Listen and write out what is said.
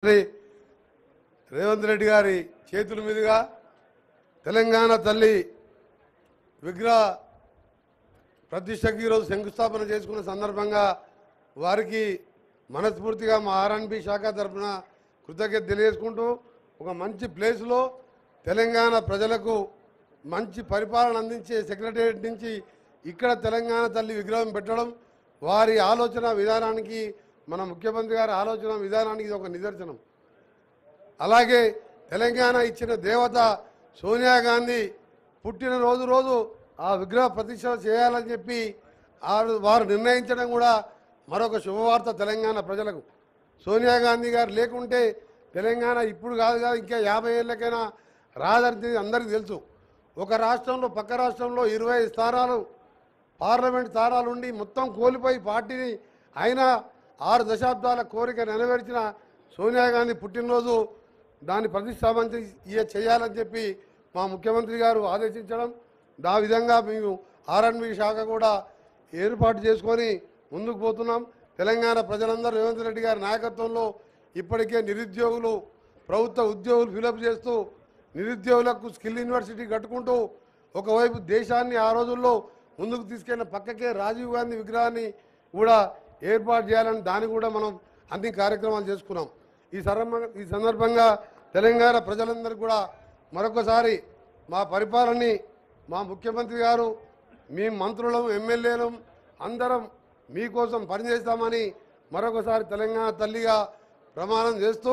రేవంత్ రెడ్డి గారి చేతుల మీదుగా తెలంగాణ తల్లి విగ్రహ ప్రతిష్టకి ఈరోజు శంకుస్థాపన చేసుకున్న సందర్భంగా వారికి మనస్ఫూర్తిగా మా ఆర్ఎన్బి శాఖ తరఫున కృతజ్ఞత తెలియజేసుకుంటూ ఒక మంచి ప్లేస్లో తెలంగాణ ప్రజలకు మంచి పరిపాలన అందించే సెక్రటేరియట్ నుంచి ఇక్కడ తెలంగాణ తల్లి విగ్రహం పెట్టడం వారి ఆలోచన విధానానికి మన ముఖ్యమంత్రి గారి ఆలోచన విధానానికి ఇది ఒక నిదర్శనం. అలాగే తెలంగాణ ఇచ్చిన దేవత సోనియా గాంధీ పుట్టినరోజు రోజు ఆ విగ్రహ ప్రతిష్ట చేయాలని చెప్పి వారు నిర్ణయించడం కూడా మరొక శుభవార్త తెలంగాణ ప్రజలకు. సోనియా గాంధీ గారు లేకుంటే తెలంగాణ ఇప్పుడు కాదు ఇంకా 50 ఏళ్ళకైనా రాదని అందరికీ తెలుసు. ఒక రాష్ట్రంలో పక్క రాష్ట్రంలో 20 స్థానాలు పార్లమెంట్ స్థానాలు ఉండి మొత్తం కోల్పోయి పార్టీని అయినా 6 దశాబ్దాల కోరిక నెరవేర్చిన సోనియా గాంధీ పుట్టినరోజు దాన్ని ప్రతిష్టాపన చేయాలని చెప్పి మా ముఖ్యమంత్రి గారు ఆదేశించడం, ఆ విధంగా మేము ఆర్ఎన్బి శాఖ కూడా ఏర్పాటు చేసుకొని ముందుకు పోతున్నాం. తెలంగాణ ప్రజలందరూ రేవంత్ రెడ్డి గారి నాయకత్వంలో ఇప్పటికే నిరుద్యోగులు ప్రభుత్వ ఉద్యోగులు ఫిలప్ చేస్తూ నిరుద్యోగులకు స్కిల్ యూనివర్సిటీ కట్టుకుంటూ ఒకవైపు దేశాన్ని ఆ రోజుల్లో ముందుకు తీసుకెళ్లిన పక్కకే రాజీవ్ గాంధీ విగ్రహాన్ని కూడా ఏర్పాటు చేయాలని దాన్ని కూడా మనం అన్ని కార్యక్రమాలు చేసుకున్నాం. ఈ సందర్భంగా తెలంగాణ ప్రజలందరికీ కూడా మరొకసారి మా పరిపాలనని మా ముఖ్యమంత్రి గారు మీ మంత్రులం ఎమ్మెల్యేలం అందరం మీకోసం పనిచేస్తామని మరొకసారి తెలంగాణ తల్లిగా ప్రమాణం చేస్తూ